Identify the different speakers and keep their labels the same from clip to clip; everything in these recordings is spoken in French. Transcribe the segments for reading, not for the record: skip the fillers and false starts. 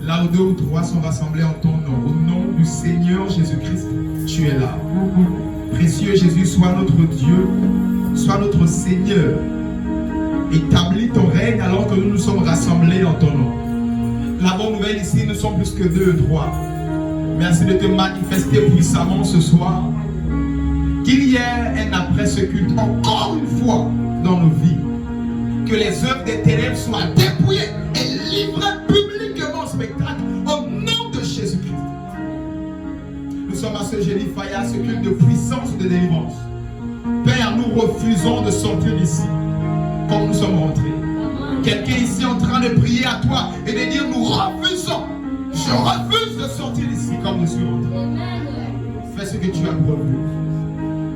Speaker 1: Là où 2 ou 3 sont rassemblés en ton nom, au nom du Seigneur Jésus-Christ, tu es là. Précieux Jésus, sois notre Dieu, sois notre Seigneur. Établis ton règne alors que nous nous sommes rassemblés en ton nom. La bonne nouvelle ici, nous sommes plus que 2 ou 3. Merci de te manifester puissamment ce soir. Qu'il y ait un après ce culte encore une fois dans nos vies. Que les œuvres des ténèbres soient dépouillées et livrées publiquement au spectacle au nom de Jésus-Christ. Nous sommes à ce jeudi Faya, ce culte de puissance et de délivrance. Père, nous refusons de sortir d'ici comme nous sommes rentrés. Quelqu'un ici en train de prier à toi et de dire nous refusons. Je refuse de sortir d'ici comme nous sommes rentrés. Fais ce que tu as promis.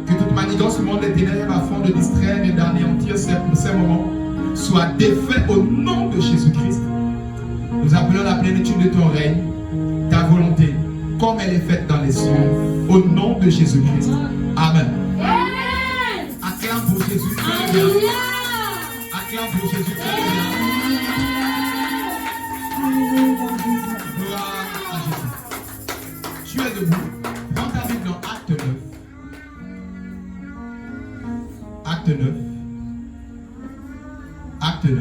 Speaker 1: Que toute manigance du monde des ténèbres afin de distraire et d'anéantir ces moments soit défait au nom de Jésus-Christ. Nous appelons la plénitude de ton règne, ta volonté, comme elle est faite dans les cieux, au nom de Jésus-Christ. Amen. Acclame pour Jésus. Acclame pour Jésus. Gloire à Jésus. Tu es debout. Prends ta Bible dans Acte 9. Acte 9. Acte 9.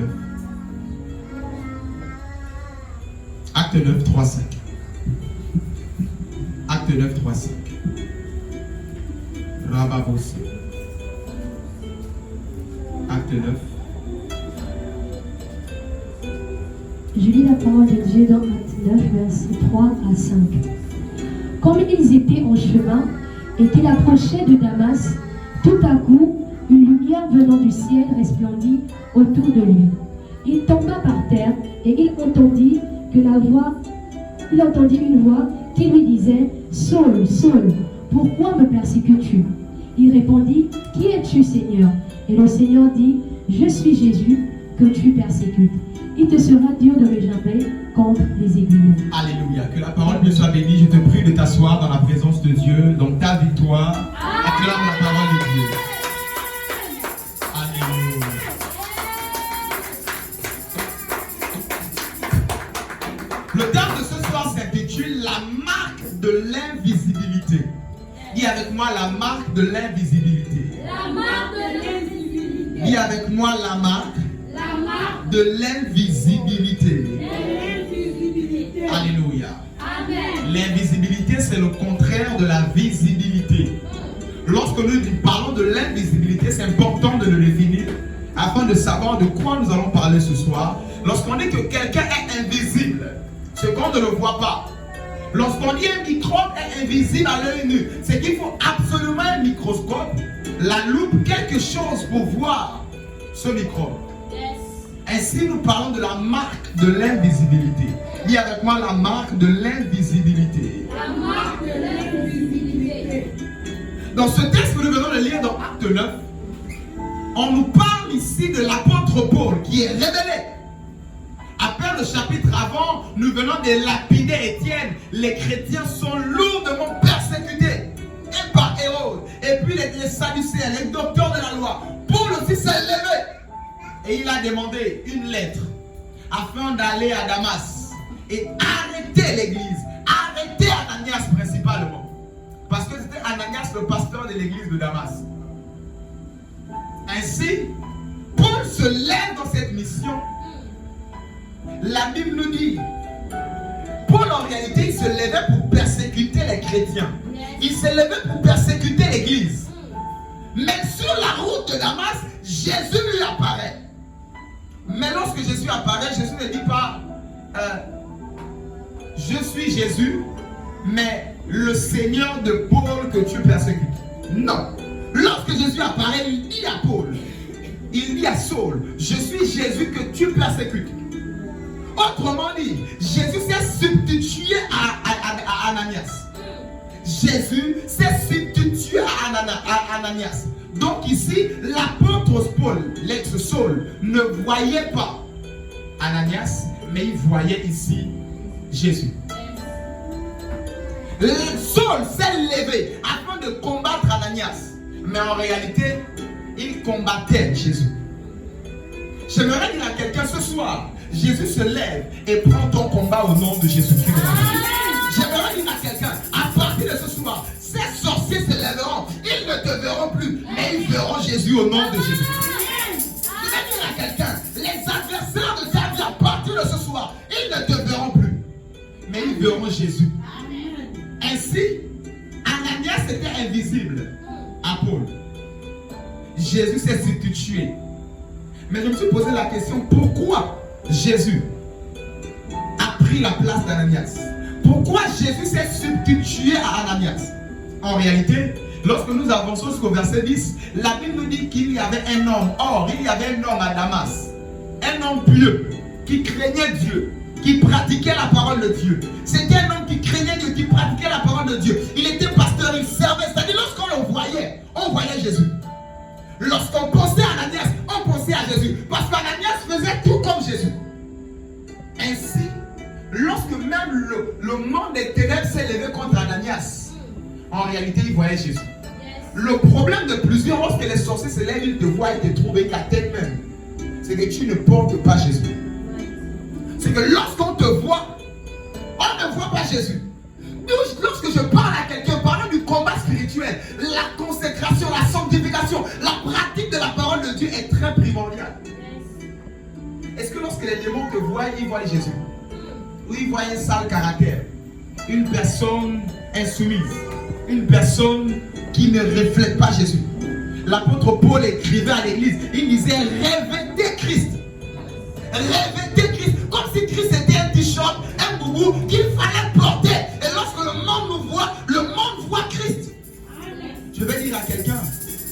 Speaker 1: Acte 9, 3, 5. Acte 9, 3, 5. Rababossi. Acte 9.
Speaker 2: Je lis la parole de Dieu dans Acte 9, versets 3 à 5. Comme ils étaient en chemin et qu'il approchait de Damas, tout à coup, une lumière venant du ciel resplendit autour de lui. Il tomba par terre et il entendit une voix qui lui disait « Saul, Saul, pourquoi me persécutes-tu » Il répondit « Qui es-tu, Seigneur ?» Et le Seigneur dit « Je suis Jésus que tu persécutes. Il te sera dur de me jamber contre les aiguillons. »
Speaker 1: Alléluia. Que la parole de soit bénie. Je te prie de t'asseoir dans la présence de Dieu, dans ta victoire. Acclame la parole de Dieu. Alléluia. Le thème de ce soir s'intitule La marque de l'invisibilité. Dis avec moi la marque de l'invisibilité.
Speaker 3: La marque de l'invisibilité.
Speaker 1: Dis avec moi la marque de l'invisibilité. Alléluia.
Speaker 3: Amen.
Speaker 1: L'invisibilité, c'est le contraire de la visibilité. Lorsque nous parlons de l'invisibilité, c'est important de le définir afin de savoir de quoi nous allons parler ce soir. Lorsqu'on dit que quelqu'un est invisible, c'est qu'on ne le voit pas. Lorsqu'on dit un microbe est invisible à l'œil nu, c'est qu'il faut absolument un microscope, la loupe, quelque chose pour voir ce microbe. Ainsi, nous parlons de la marque de l'invisibilité. Dis avec moi la marque de l'invisibilité.
Speaker 3: La marque de l'invisibilité.
Speaker 1: Dans ce texte que nous venons de lire dans Acte 9, on nous parle ici de l'apôtre Paul qui est révélé. À peine le chapitre avant, nous venons de lapider Étienne. Les chrétiens sont lourdement persécutés. Et par Hérode. Et puis les Sadducéens, les docteurs de la loi. Paul aussi s'est levé. Et il a demandé une lettre afin d'aller à Damas et arrêter l'église. Arrêter Ananias principalement. Parce que c'était Ananias le pasteur de l'église de Damas. Ainsi, Paul se lève dans cette mission. La Bible nous dit, Paul en réalité, il se levait pour persécuter les chrétiens. Il se levait pour persécuter l'église. Mais sur la route de Damas, Jésus lui apparaît. Mais lorsque Jésus apparaît, Jésus ne dit pas je suis Jésus, mais le Seigneur de Paul que tu persécutes. Non. Lorsque Jésus apparaît, il dit à Paul, il dit à Saul, je suis Jésus que tu persécutes. Autrement dit, Jésus s'est substitué à Ananias. Jésus s'est substitué à Ananias. Donc ici, l'apôtre Paul, l'ex-Saul, ne voyait pas Ananias, mais il voyait ici Jésus. Saul s'est levé afin de combattre Ananias, mais en réalité, il combattait Jésus. J'aimerais dire à quelqu'un ce soir, Jésus se lève et prend ton combat au nom de Jésus-Christ. J'aimerais dire à quelqu'un, à partir de ce soir, ces sorciers se lèveront. Ils ne te verront plus, mais ils verront Jésus au nom de Jésus. Je vais dire à quelqu'un, les adversaires de ta vie, à partir de ce soir, ils ne te verront plus, mais ils verront Jésus. Ainsi, Ananias était invisible à Paul. Jésus s'est substitué. Mais je me suis posé la question, pourquoi Jésus a pris la place d'Ananias? Pourquoi Jésus s'est substitué à Ananias? En réalité, lorsque nous avançons jusqu'au verset 10, la Bible nous dit qu'il y avait un homme. Or, il y avait un homme à Damas, un homme pieux, qui craignait Dieu, qui pratiquait la parole de Dieu. C'était un homme qui craignait Dieu, qui pratiquait la parole de Dieu. Il était pasteur, il servait. C'est-à-dire, lorsqu'on le voyait, on voyait Jésus. Lorsqu'on pensait à Ananias, on pensait à Jésus. Parce qu'Ananias faisait tout comme Jésus. Ainsi, lorsque même le monde des ténèbres s'est levé contre Ananias, en réalité, il voyait Jésus. Le problème de plusieurs, lorsque les sorciers se lèvent, ils te voient et te trouvent avec la tête même. C'est que tu ne portes pas Jésus. C'est que lorsqu'on te voit, on ne voit pas Jésus. Lorsque je parle à quelqu'un, parlant du combat spirituel, la consécration, la sanctification, la pratique de la parole de Dieu est très primordiale. Est-ce que lorsque les démons te voient, ils voient Jésus? Ou ils voient un sale caractère? Une personne insoumise, une personne qui ne reflète pas Jésus. L'apôtre Paul écrivait à l'église, il disait revêtez Christ. Revêtez Christ, comme si Christ était un t-shirt, un boubou qu'il fallait porter. Et lorsque le monde nous voit, le monde voit Christ. Je vais dire à quelqu'un,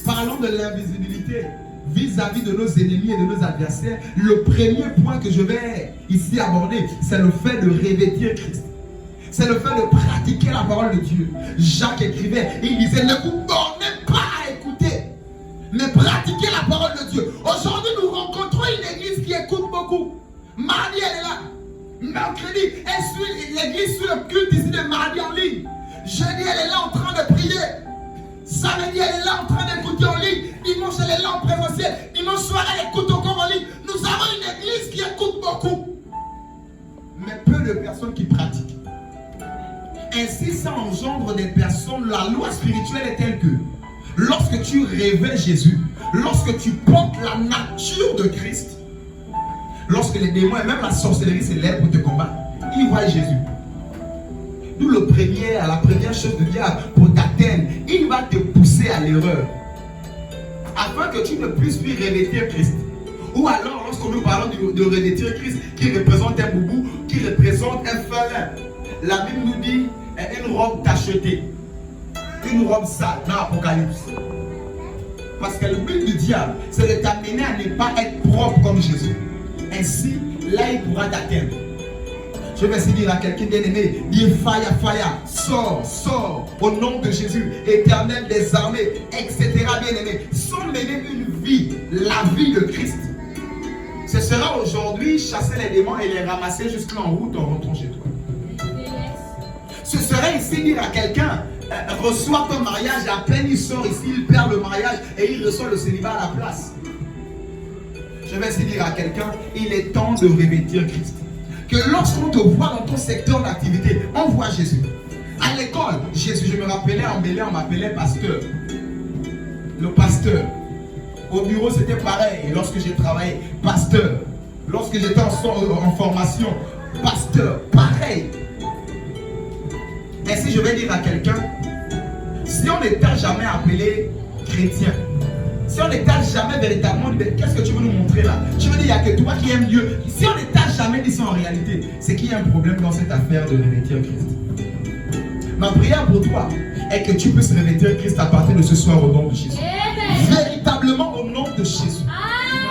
Speaker 1: parlant de l'invisibilité vis-à-vis de nos ennemis et de nos adversaires, le premier point que je vais ici aborder, c'est le fait de revêtir Christ. C'est le fait de pratiquer la parole de Dieu. Jacques écrivait, il disait, ne vous bornez pas à écouter, mais pratiquez la parole de Dieu. Aujourd'hui, nous rencontrons une église qui écoute beaucoup. Mardi, elle est là. Mercredi, elle suit l'église sur le culte ici de mardi en ligne. Jeudi, elle est là en train de prier. Samedi, elle est là en train d'écouter en ligne. Dimanche, elle est là en présentiel. Dimanche soir, elle écoute encore en ligne. Nous avons une église qui écoute beaucoup, mais peu de personnes qui pratiquent. Ainsi, ça engendre des personnes. La loi spirituelle est telle que lorsque tu révèles Jésus, lorsque tu portes la nature de Christ, lorsque les démons et même la sorcellerie se lèvent pour te combattre, ils voient Jésus. D'où la première chose de diable pour t'atteindre, il va te pousser à l'erreur, afin que tu ne puisses plus revêtir Christ. Ou alors, lorsque nous parlons de revêtir Christ, qui représente un boubou, qui représente un félin, la Bible nous dit une robe tachetée, une robe sale dans l'Apocalypse. Parce que le but du diable, c'est de t'amener à ne pas être propre comme Jésus. Ainsi, là, il pourra t'atteindre. Je vais essayer de dire à quelqu'un bien aimé, dis fire, fire, sors, au nom de Jésus, éternel des armées, etc. Bien aimé, sans mener une vie, la vie de Christ. Ce sera aujourd'hui chasser les démons et les ramasser jusqu'en route en rentrant chez toi. Ce serait ici dire à quelqu'un, reçoit ton mariage, à peine il sort ici, il perd le mariage et il reçoit le célibat à la place. Je vais essayer de dire à quelqu'un, il est temps de revêtir Christ. Que lorsqu'on te voit dans ton secteur d'activité, on voit Jésus. À l'école, Jésus, je me rappelais en Belém, on m'appelait pasteur. Le pasteur. Au bureau, c'était pareil. Et lorsque j'ai travaillé, pasteur. Lorsque j'étais en formation, pasteur, pareil. Et si je vais dire à quelqu'un, si on ne t'a jamais appelé chrétien, si on ne t'a jamais véritablement dit, qu'est-ce que tu veux nous montrer là? Tu veux dire, il n'y a que toi qui aimes Dieu. Si on ne t'a jamais dit ça en réalité, c'est qu'il y a un problème dans cette affaire de revêtir Christ. Ma prière pour toi est que tu puisses revêtir Christ à partir de ce soir au nom de Jésus. Véritablement au nom de Jésus.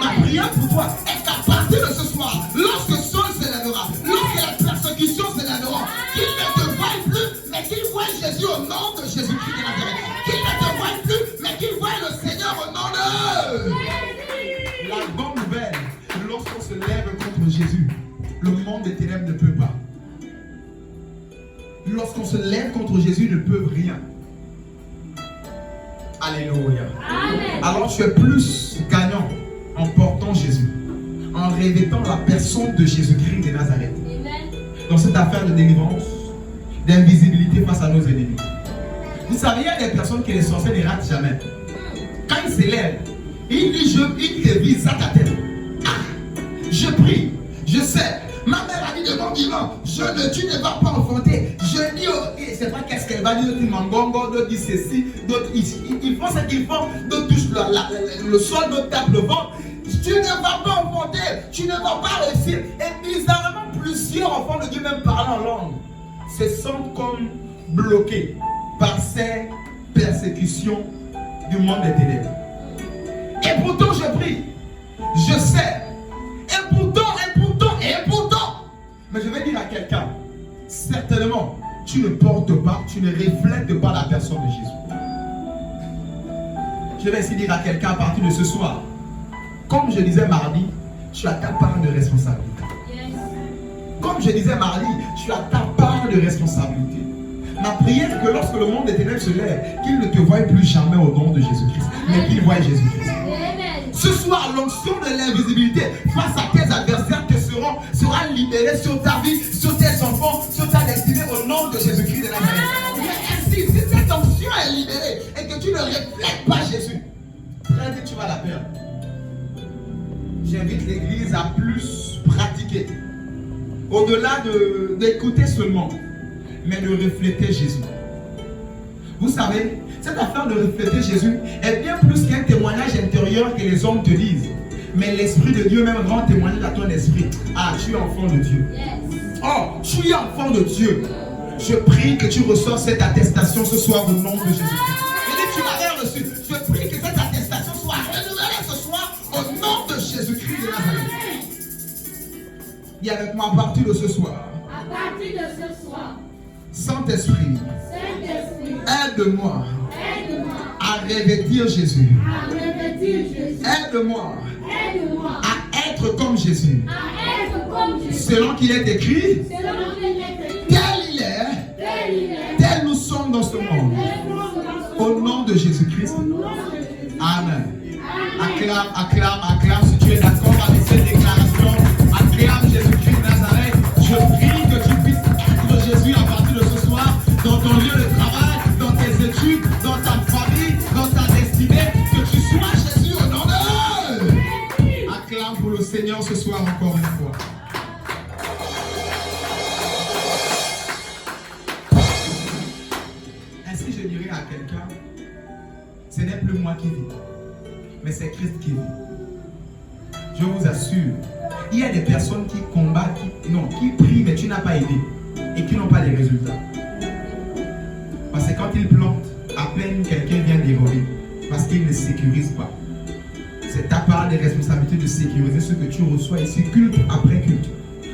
Speaker 1: Ma prière pour toi est qu'à partir de ce soir, lorsque Saul se lèvera, lorsque les persécutions se lèveront, qu'il ne te voie plus, mais qu'il voie Jésus au nom de Jésus-Christ de Nazareth. Qu'il ne te voie plus, mais qu'il voie le Seigneur au nom de... La bonne nouvelle, lorsqu'on se lève contre Jésus, le monde des ténèbres ne peut pas. Lorsqu'on se lève contre Jésus, ils ne peuvent rien. Alléluia. Amen. Alors tu es plus gagnant en portant Jésus, en revêtant la personne de Jésus-Christ de Nazareth.
Speaker 3: Amen.
Speaker 1: Dans cette affaire de délivrance, d'invisibilité face à nos ennemis. Vous savez, il y a des personnes que les sorciers ne ratent jamais. Quand ils s'élèvent, ils disent, il te vise à ta tête. Ah, je prie, je sais. Ma mère a dit de mon vivant, tu ne vas pas enfanter. Je dis, c'est pas qu'est-ce qu'elle va dire, d'autres mangongo, d'autres disent ceci, d'autres ils font ce qu'ils font, d'autres touchent le sol, d'autres tapent le ventre. Tu ne vas pas enfanter, tu ne vas pas réussir. Et bizarrement, plusieurs enfants de Dieu, même parlant en langue, se sentent comme bloqués par ces persécutions du monde des ténèbres. Et pourtant, je prie, je sais. Et pourtant, mais je vais dire à quelqu'un, certainement, tu ne portes pas, tu ne reflètes pas la personne de Jésus. Je vais essayer de dire à quelqu'un à partir de ce soir, comme je disais mardi, tu as ta part de responsabilité.
Speaker 3: Yes.
Speaker 1: Comme je disais mardi, tu as ta part de responsabilité. Ma prière est que lorsque le monde des ténèbres se lève, qu'il ne te voie plus jamais au nom de Jésus-Christ, mais qu'il voie Jésus-Christ.
Speaker 3: Amen.
Speaker 1: Ce soir, l'onction de l'invisibilité face à tes adversaires sera libérée sur ta vie, sur tes enfants, sur ta destinée au nom de Jésus-Christ de Nazareth. Mais ainsi, si cette onction est libérée et que tu ne reflètes pas Jésus, très vite tu vas la perdre. J'invite l'Église à plus pratiquer, au-delà d'écouter seulement, mais de refléter Jésus. Vous savez, cette affaire de refléter Jésus est bien plus qu'un témoignage intérieur que les hommes te disent. Mais l'Esprit de Dieu même rend témoignage à ton esprit. Ah, tu es enfant de Dieu.
Speaker 3: Yes.
Speaker 1: Oh, tu es enfant de Dieu. Je prie que tu reçoives cette attestation ce soir au nom de Jésus-Christ. Et dès que tu l'avais reçu, je prie que cette attestation soit renouvelée ce soir au nom de Jésus-Christ de Nazareth. Dis avec moi à partir de ce soir.
Speaker 3: À partir de ce soir,
Speaker 1: Saint-Esprit, aide-moi
Speaker 3: aide-moi
Speaker 1: à revêtir Jésus.
Speaker 3: à revêtir Jésus.
Speaker 1: Aide-moi
Speaker 3: Aide-moi
Speaker 1: à être comme Jésus.
Speaker 3: à être comme Jésus.
Speaker 1: Selon qu'il est écrit,
Speaker 3: Selon qu'il est écrit,
Speaker 1: tel il est,
Speaker 3: tel il est,
Speaker 1: tel nous sommes dans ce monde.
Speaker 3: tel nous sommes dans ce
Speaker 1: Au nom de Jésus-Christ.
Speaker 3: nom de Jésus.
Speaker 1: Amen.
Speaker 3: Amen.
Speaker 1: Acclame, acclame, acclame. Si tu es d'accord avec cette déclaration, acclame Jésus-Christ de Nazareth. Je prie que tu puisses être Jésus à partir de ce soir, dans ton lieu de travail, dans tes études, dans ta famille, dans ta destinée, que tu sois Jésus au nom de Dieu. Acclame pour le Seigneur ce soir encore une fois. Ainsi je dirais à quelqu'un, ce n'est plus moi qui vis, mais c'est Christ qui vit. Je vous assure, il y a des personnes qui combattent, qui prient, mais tu n'as pas aidé et qui n'ont pas les résultats. Parce que quand ils plantent, à peine quelqu'un vient dévorer, parce qu'ils ne sécurisent pas. C'est ta part de responsabilité de sécuriser ce que tu reçois ici, culte après culte,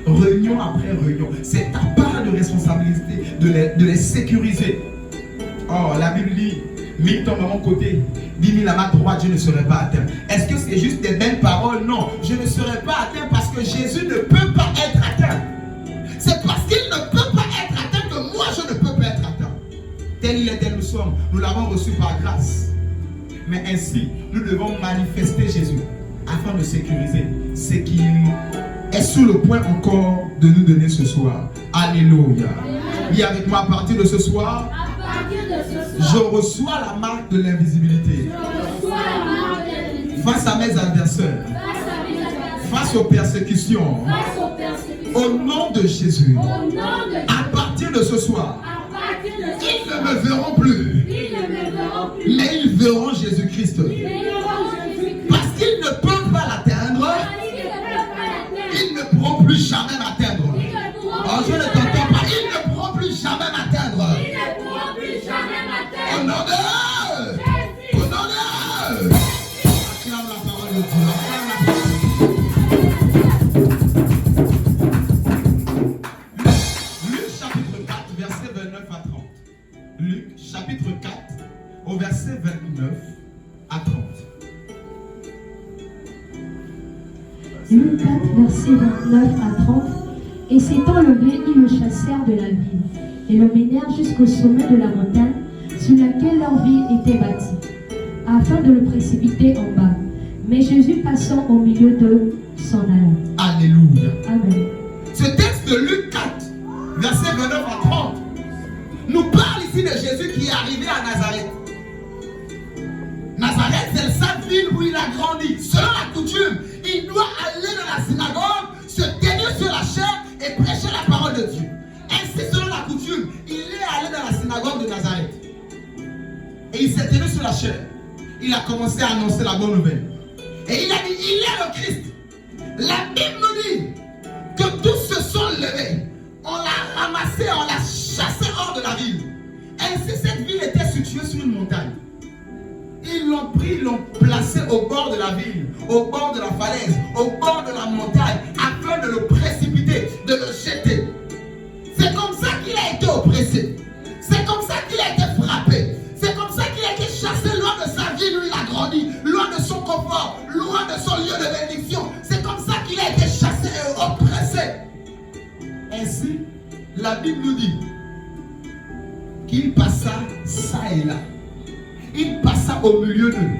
Speaker 1: réunion après réunion. C'est ta part de responsabilité de les sécuriser. Oh, la Bible dit, 1000 tombent à mon côté, 10 000 à ma droite, je ne serai pas atteint. Est-ce que c'est juste des belles paroles? Non, je ne serai pas atteint parce que Jésus ne peut pas être atteint. C'est parce qu'il ne peut pas être atteint que moi je ne peux pas être atteint. Tel il est, tel nous sommes. Nous l'avons reçu par grâce. Mais ainsi, nous devons manifester Jésus afin de sécuriser ce qu'il est sur le point encore de nous donner ce soir. Alléluia. Dis avec moi à partir de ce soir.
Speaker 3: À partir de ce
Speaker 1: Je
Speaker 3: soir,
Speaker 1: reçois la marque de l'invisibilité
Speaker 3: je reçois la marque de l'invisibilité.
Speaker 1: face à mes adversaires,
Speaker 3: Face à mes adversaires,
Speaker 1: face aux persécutions,
Speaker 3: face aux persécutions.
Speaker 1: au nom de Jésus.
Speaker 3: Au nom de Jésus.
Speaker 1: À partir de ce soir,
Speaker 3: À partir de ce
Speaker 1: ils ne
Speaker 3: soir,
Speaker 1: me verront plus,
Speaker 3: ils ne me verront plus.
Speaker 1: mais ils verront Jésus-Christ.
Speaker 3: Ils verront Jésus-Christ.
Speaker 1: Parce qu'ils ne peuvent pas l'atteindre,
Speaker 3: Parce qu'ils ne peuvent pas l'atteindre.
Speaker 1: ils ne pourront plus jamais m'atteindre.
Speaker 3: Ils ne pourront
Speaker 1: Oh, je
Speaker 3: plus
Speaker 1: ne
Speaker 3: jamais
Speaker 1: t'entends pas, ils ne pourront plus jamais m'atteindre.
Speaker 3: Ils ne pourront plus jamais
Speaker 1: Au
Speaker 3: m'atteindre.
Speaker 1: nom de Au nom de Acclame la parole de Dieu. Acclame la parole de Dieu. Luc chapitre 4, verset 29 à 30. Luc chapitre 4, au verset 29 à 30.
Speaker 2: Luc 4, verset 29 à 30. Et s'étant levés, ils le chassèrent de la ville et le menèrent jusqu'au sommet de la montagne sur laquelle leur ville était bâtie, afin de le précipiter en bas. Mais Jésus, passant au milieu d'eux, s'en alla.
Speaker 1: Alléluia.
Speaker 2: Amen.
Speaker 1: Ce texte de Luc 4, verset 29 à 30, nous parle ici de Jésus qui est arrivé à Nazareth. Nazareth, c'est sa ville où il a grandi. Selon la coutume, il doit aller dans la synagogue, se tenir sur la chaire et prêcher la parole de Dieu. Ainsi, selon la coutume, il est allé dans la synagogue de Nazareth. Et il s'est tenu sur la chaire. Il a commencé à annoncer la bonne nouvelle. Et il a dit, il est le Christ. La Bible nous dit que tous se sont levés. On l'a ramassé, on l'a chassé hors de la ville. Ainsi, cette ville était située sur une montagne. Ils l'ont pris, ils l'ont placé au bord de la ville, au bord de la falaise, au bord de la montagne, afin de le précipiter, de le jeter. C'est comme ça qu'il a été oppressé. C'est comme ça qu'il a été frappé. C'est comme ça qu'il a été chassé loin de sa ville où il a grandi, loin de son confort, loin de son lieu de bénédiction. C'est comme ça qu'il a été chassé et oppressé. Ainsi, la Bible nous dit qu'il passa ça et là. Il passa au milieu d'eux.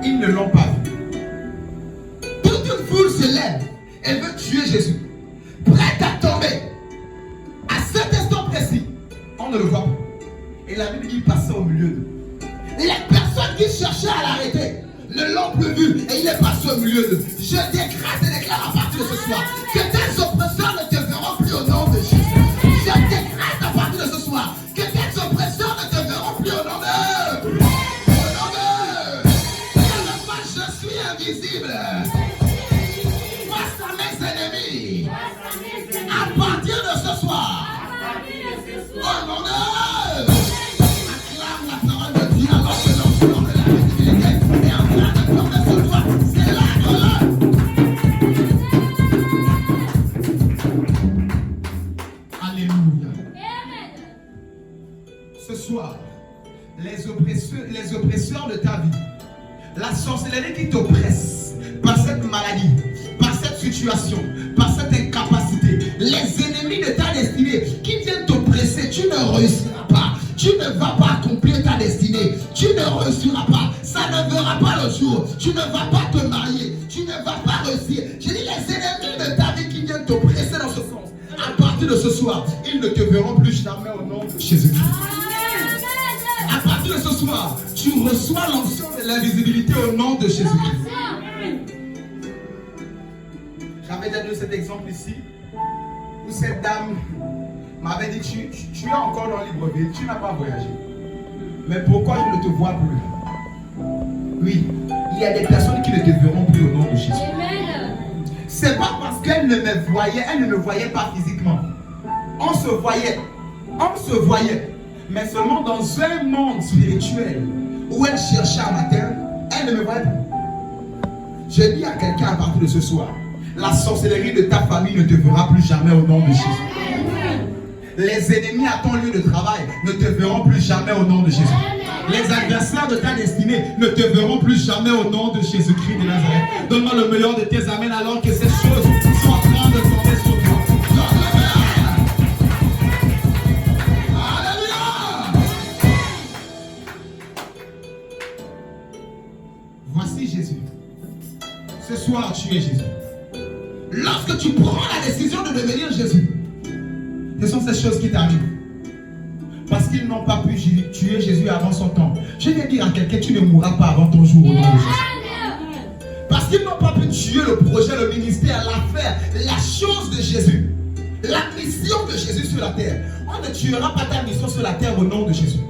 Speaker 1: Ils ne l'ont pas vu. Toute une foule se lève et veut tuer Jésus. Prête à tomber. À cet instant précis, on ne le voit pas. Et la Bible dit qu'il passait au milieu d'eux. Les personnes qui cherchaient à l'arrêter ne l'ont plus vu et il est passé au milieu d'eux. Je décrète et déclare à partir de ce soir que tes oppresseurs ne te verront plus au nom de Jésus. Je décrète à partir de ce soir que tes oppresseurs ne te verront plus au nom d'eux. Je suis invisible face à mes ennemis. À partir de ce soir, au nom d'eux, acclame la parole de Dieu alors que l'enfant de la visibilité est en train de tomber sur toi. C'est là. Alléluia. Ce soir, les oppresseurs de ta vie, la sorcellerie qui t'oppresse par cette maladie, par cette situation, par cette incapacité, les ennemis de ta destinée qui viennent t'oppresser, tu ne réussiras pas. Tu ne vas pas accomplir ta destinée. Tu ne réussiras pas. Ça ne verra pas le jour. Tu ne vas pas te marier. Tu ne vas pas réussir. Je dis les ennemis de ta vie qui viennent t'oppresser dans ce sens. À partir de ce soir, ils ne te verront plus jamais au nom de Jésus-Christ. À partir de ce soir, tu reçois l'onction de l'invisibilité au nom de Jésus-Christ. J'avais déjà donné cet exemple ici, où cette dame m'avait dit, tu es encore dans Libreville, tu n'as pas voyagé. Mais pourquoi je ne te vois plus? Oui, il y a des personnes qui ne te verront plus au nom de Jésus. C'est pas parce qu'elle ne me voyait, elle ne me voyait pas physiquement. On se voyait. Mais seulement dans un monde spirituel où elle cherchait à m'atteindre, elle ne me voyait plus. Je dis à quelqu'un à partir de ce soir, la sorcellerie de ta famille ne te verra plus jamais au nom de Jésus. Les ennemis à ton lieu de travail ne te verront plus jamais au nom de Jésus. Les adversaires de ta destinée ne te verront plus jamais au nom de Jésus-Christ de Nazareth. Donne-moi le meilleur de tes amens alors que ces choses sont en train de tomber sur toi. Voici Jésus. Ce soir, tu es Jésus. Lorsque tu prends la décision de devenir Jésus, ce sont ces choses qui t'arrivent. Parce qu'ils n'ont pas pu tuer Jésus avant son temps. Je viens dire à quelqu'un, tu ne mourras pas avant ton jour au nom de Jésus. Parce qu'ils n'ont pas pu tuer le projet, le ministère, l'affaire, la chose de Jésus. La mission de Jésus sur la terre. On ne tuera pas ta mission sur la terre au nom de Jésus.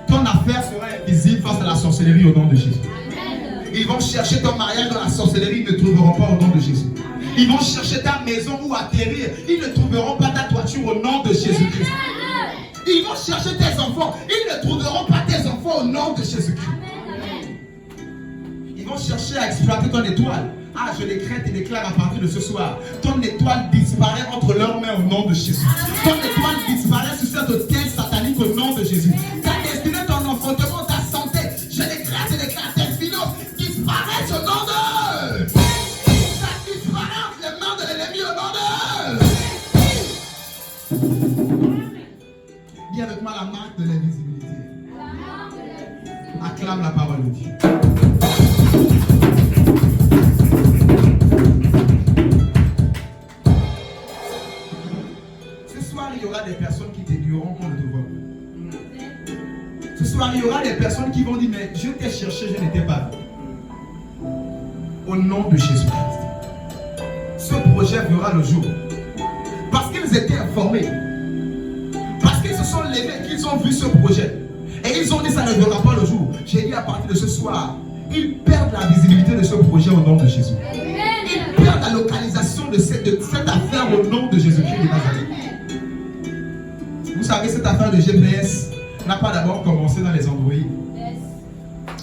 Speaker 1: Ton affaire sera invisible face à la sorcellerie au nom de Jésus. Ils vont chercher ton mariage dans la sorcellerie, ils ne trouveront pas au nom de Jésus. Ils vont chercher ta maison où atterrir, ils ne trouveront pas ta toiture au nom de Jésus-Christ. Ils vont chercher tes enfants, ils ne trouveront pas tes enfants au nom de Jésus-Christ. Ils vont chercher à exploiter ton étoile. Ah, je décrète et déclare à partir de ce soir, ton étoile disparaît entre leurs mains au nom de Jésus. Ton étoile disparaît sur cette hôtel satanique au nom de Jésus. Ta destinée, ton enfantement, ta santé, je décrète et déclare tes finances disparaissent au nom d'eux. Ça disparaît entre les mains de l'ennemi au nom d'eux. Dis avec moi la marque de l'invisibilité. Acclame la parole de Dieu. soir, il y aura des personnes qui vont dire, mais je t'ai cherché, je n'étais pas vu. Au nom de Jésus-Christ. Ce projet verra le jour. Parce qu'ils étaient informés. Parce qu'ils se sont levés, qu'ils ont vu ce projet. Et ils ont dit, ça ne verra pas le jour. J'ai dit, à partir de ce soir, ils perdent la visibilité de ce projet au nom de Jésus. Ils perdent la localisation de cette affaire au nom de Jésus-Christ de Nazareth. Vous savez, cette affaire de GPS n'a pas d'abord commencé dans les Android.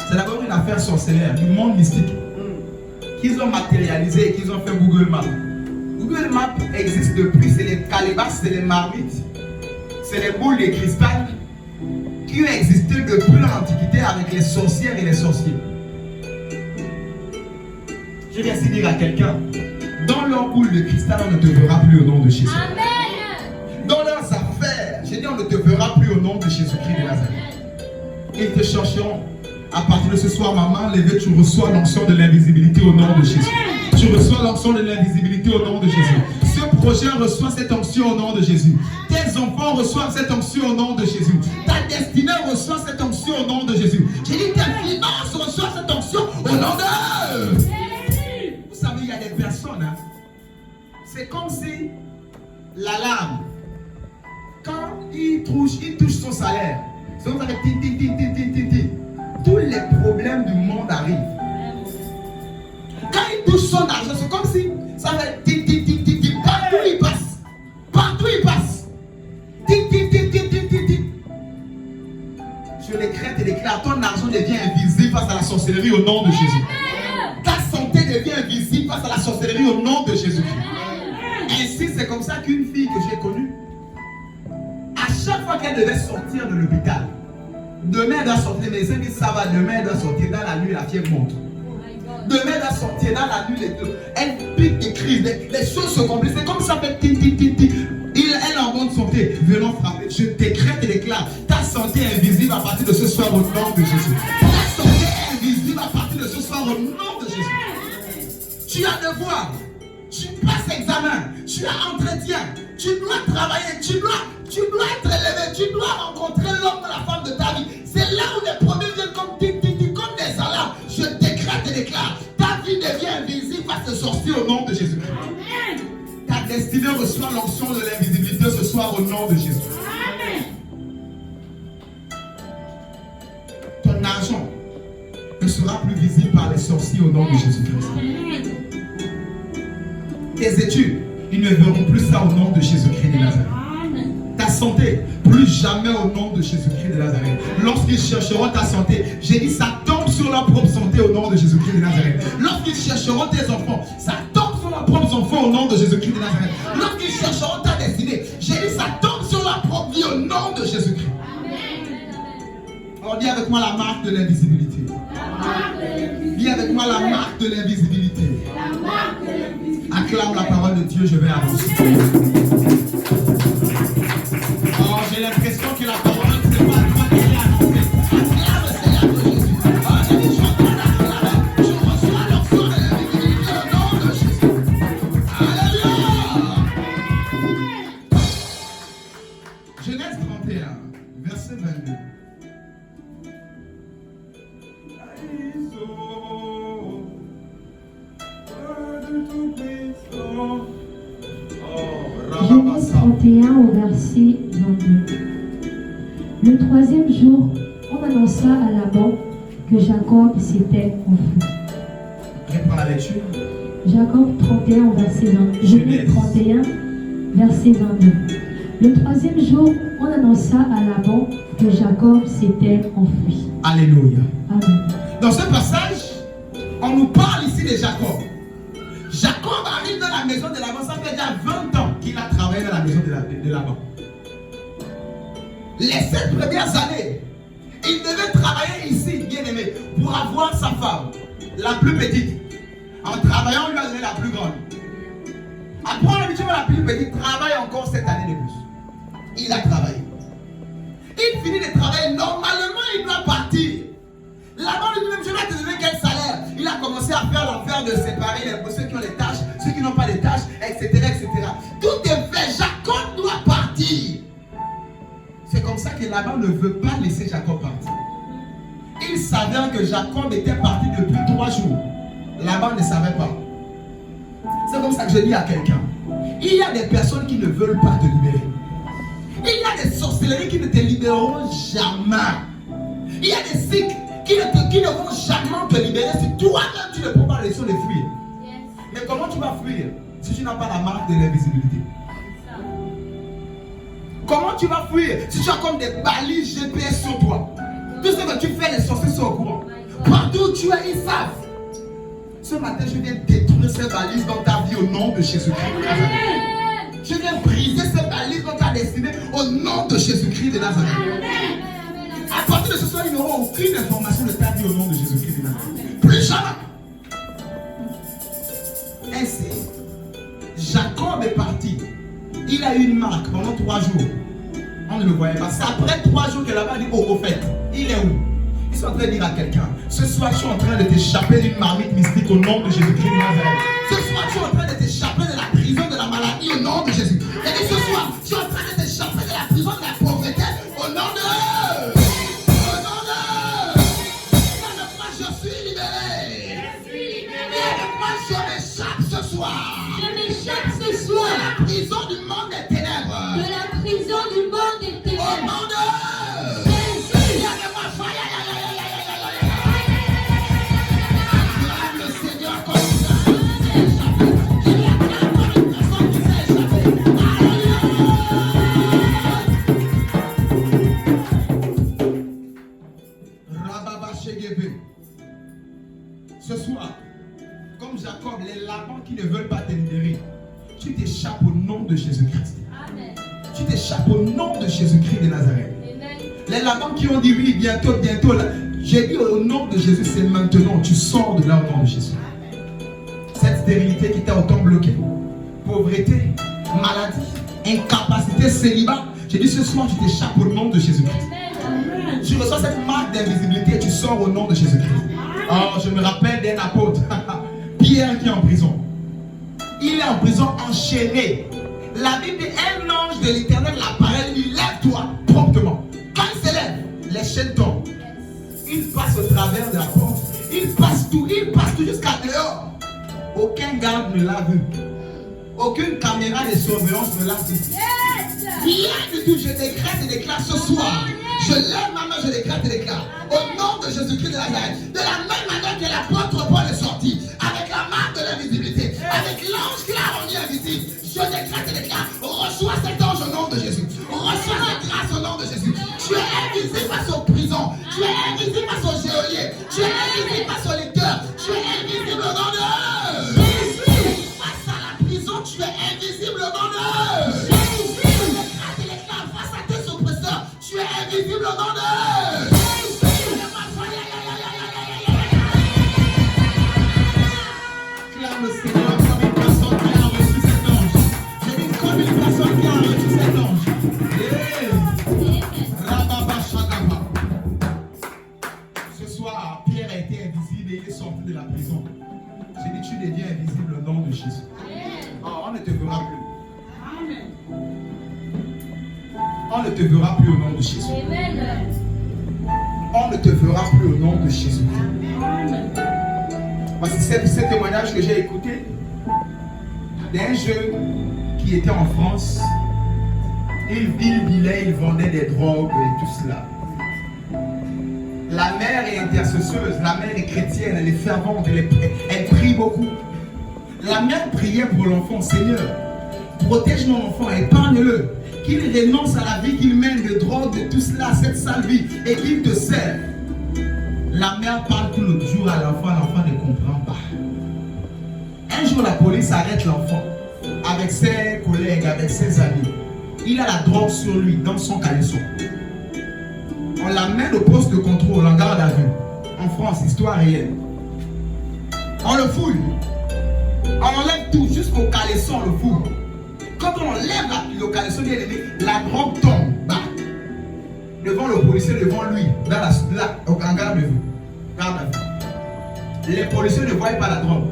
Speaker 1: C'est d'abord une affaire sorcellaire, du monde mystique, qu'ils ont matérialisé et qu'ils ont fait Google Maps. Google Maps existe depuis, c'est les calebasses, c'est les marmites, c'est les boules de cristal qui ont existé depuis l'Antiquité avec les sorcières et les sorciers. Je vais ainsi dire à quelqu'un, dans leur boule de cristal, on ne te verra plus au nom de Jésus.
Speaker 3: Amen.
Speaker 1: Dans leurs affaires, j'ai dit, on ne te verra plus au nom de Jésus-Christ de Nazareth. Ils te chercheront. À partir de ce soir, maman, levée, tu reçois l'onction de l'invisibilité au nom de Jésus. Tu reçois l'onction de l'invisibilité au nom de Jésus. Ce projet reçoit cette onction au nom de Jésus. Tes enfants reçoivent cette onction au nom de Jésus. Ta destinée reçoit cette onction au nom de Jésus. J'ai dit, tes finances reçoivent cette onction au nom de... Vous savez, il y a des personnes, hein, c'est comme si l'alarme, quand il touche son salaire, c'est comme ça que tous les problèmes du monde arrivent. Quand il touche son argent, c'est comme si ça fait partout il passe. Partout il passe. Je décrète et déclare, ton argent devient invisible face à la sorcellerie au nom de Jésus. Ta santé devient invisible face à la sorcellerie au nom de Jésus. Ainsi, c'est comme ça qu'une fille que j'ai connue, à chaque fois qu'elle devait sortir de l'hôpital, demain elle doit sortir, mais les ça va, demain elle doit sortir, dans la nuit la fièvre monte. Demain elle doit sortir, dans la nuit elle pique des crises, les choses se compliquent, c'est comme ça fait elle en bonne santé, venons frapper. Je décrète et déclare, ta santé est invisible à partir de ce soir au nom de Jésus. Ta santé est invisible à partir de ce soir au nom de Jésus. Tu as devoir, tu passes examen, tu as entretien, tu dois travailler, tu dois être élevé, tu dois rencontrer l'homme ou la femme de ta vie. C'est là où les problèmes viennent comme des alarmes. Je décrète et déclare, ta vie devient invisible face au sorcier au nom de Jésus. Amen. Ta destinée reçoit l'onction de l'invisibilité ce soir au nom de Jésus. Amen. Ton argent ne sera plus visible par les sorciers au nom de Jésus-Christ. Tes études, ils ne verront plus ça au nom de Jésus-Christ de Nazareth. Ta santé, plus jamais au nom de Jésus-Christ de Nazareth. Lorsqu'ils chercheront ta santé, j'ai dit ça tombe sur leur propre santé au nom de Jésus-Christ de Nazareth. Lorsqu'ils chercheront tes enfants, ça tombe sur leurs propres enfants au nom de Jésus-Christ de Nazareth. Lorsqu'ils chercheront ta destinée, j'ai dit ça tombe sur leur propre vie au nom de Jésus-Christ. Alors dis avec moi la marque de l'invisibilité. Dis avec moi la marque de l'invisibilité. Acclame la parole de Dieu, je vais avancer. Oh, j'ai l'impression que la parole ne sait pas à toi qui est annoncée. Acclame le Seigneur de Jésus. Oh, j'ai dit, je reçois l'onction de l'invisibilité au nom de Jésus. Alléluia. Genèse 31, verset 22.
Speaker 2: Genèse 31 au verset 22. Le troisième jour, on annonça à Laban que Jacob s'était enfui.
Speaker 1: Reprends la lecture.
Speaker 2: Jacob 31 au verset 22. Genèse 31, verset 22. Le troisième jour, on annonça à Laban que Jacob s'était enfui.
Speaker 1: Alléluia.
Speaker 2: Amen.
Speaker 1: Dans ce passage, on nous parle ici de Jacob. Jacob arrive dans la maison de Laban, ça fait déjà 20 ans qu'il a travaillé dans la maison de Laban. Les 7 premières années, il devait travailler ici, bien aimé, pour avoir sa femme, la plus petite. En travaillant, on lui a donné la plus grande. Après, on lui dit la plus petite, travaille encore cette année de plus. Il a travaillé. Il finit de travailler, normalement il doit partir. Là-bas, lui dit même, je vais te donner quel salaire. Il a commencé à faire l'affaire de séparer ceux qui ont les tâches, ceux qui n'ont pas les tâches, etc., etc. Tout est fait, Jacob doit partir. C'est comme ça que Laban ne veut pas laisser Jacob partir. s'avère que Jacob était parti depuis 3 jours. Laban ne savait pas. C'est comme ça que je dis à quelqu'un. Il y a des personnes qui ne veulent pas te libérer. Il y a des sorcelleries qui ne te libéreront jamais. Il y a des cycles qui ne vont jamais te libérer si toi-même tu ne prends pas la leçon de fuir. Mais comment tu vas fuir si tu n'as pas la marque de l'invisibilité? Comment tu vas fuir si tu as comme des balises GPS sur toi? Tout ce que tu fais, les sorciers sont au courant. Partout où tu es, ils savent. Ce matin, je viens détruire ces balises dans ta vie au nom de Jésus-Christ de Nazareth. Je viens briser ces balises dans ta destinée au nom de Jésus-Christ de Nazareth. À partir de ce soir, ils n'auront aucune information de ta vie au nom de Jésus-Christ de Nazareth. Plus jamais. Ainsi, Jacob est parti. Il a eu une marque pendant 3 jours. On ne le voyait pas. C'est après 3 jours que là-bas dit au fait. Il est où? Ils sont en train de dire à quelqu'un, ce soir je suis en train de t'échapper d'une marmite mystique au nom de Jésus-Christ de Nazareth. Ce soir je suis en train de t'échapper de la prison de la maladie au nom de Jésus. Et ce soir je suis en train de t'échapper de la prison de la pauvreté au nom de... Au nom de... Moi je suis libéré. Moi je m'échappe ce soir.
Speaker 3: Je m'échappe ce soir
Speaker 1: De la prison du monde des ténèbres.
Speaker 3: de la prison du monde des
Speaker 1: Au
Speaker 3: ténèbres.
Speaker 1: nom de... Ce soir, comme Jacob, les Laban qui ne veulent pas te libérer, tu t'échappes au nom de Jésus-Christ.
Speaker 3: Amen.
Speaker 1: Tu t'échappes au nom de Jésus-Christ de Nazareth.
Speaker 3: Amen.
Speaker 1: Les Laban qui ont dit oui, bientôt, bientôt, là, j'ai dit au nom de Jésus, c'est maintenant. Tu sors de là au nom de Jésus. Cette stérilité qui t'a autant bloqué, pauvreté, maladie, incapacité, célibat, j'ai dit ce soir, tu t'échappes au nom de Jésus-Christ.
Speaker 3: Amen.
Speaker 1: Tu reçois cette marque d'invisibilité et tu sors au nom de Jésus-Christ. Oh, je me rappelle d'un apôtre, Pierre qui est en prison. Il est en prison enchaîné. La Bible dit, un ange de l'Éternel l'apparaît, lui dit, lève-toi promptement. Quand il se lève, les chaînes tombent. Il passe au travers de la porte. Il passe tout jusqu'à dehors. Aucun garde ne l'a vu. Aucune caméra de surveillance ne l'a vu. Rien du tout, je décrète et déclare ce soir. Je lève ma main, je décrète et déclare. Au nom de Jésus-Christ de Nazareth. De la même manière que l'apôtre Paul est sorti. Avec la marque de l'invisibilité. Avec l'ange qui l'a rendu invisible. Je décrète et déclare. Reçois cet ange au nom de Jésus. Reçois cette grâce au nom de Jésus. Tu es invisible face aux prisons. Tu es invisible face aux geôliers. Tu es invisible face aux lecteurs. Tu es invisible au nom de Jésus. Face à la prison, tu es invisible au nom de Jésus. Tu es invisible au nom de Jésus. Clame le Seigneur comme une personne qui a reçu cet ange. Je dis comme une personne qui a reçu cet ange. Rababa Shagaba. Ce soir, Pierre a été invisible et il est sorti de la prison. J'ai dit, tu deviens invisible au nom de Jésus. Oh, on ne te verra plus. On ne te verra plus au nom de Jésus.
Speaker 3: Amen.
Speaker 1: On ne te verra plus au nom de Jésus. Voici ce témoignage que j'ai écouté d'un jeune qui était en France. Il dealait, il vendait des drogues et tout cela. La mère est intercesseuse, la mère est chrétienne, elle est fervente, elle prie beaucoup. La mère priait pour l'enfant. Seigneur, protège mon enfant, épargne-le. Qu'il renonce à la vie qu'il mène de drogue, de tout cela, cette sale vie, et qu'il te serve. La mère parle tout le jour à l'enfant ne comprend pas. Un jour, la police arrête l'enfant avec ses collègues, avec ses amis. Il a la drogue sur lui, dans son caleçon. On l'amène au poste de contrôle, en garde à vue. En France, histoire réelle. On le fouille. On enlève tout, jusqu'au caleçon, on le fouille. Quand on enlève le caleçon, la drogue tombe bas. Devant le policier, devant lui, en garde à vue. Les policiers ne voient pas la drogue.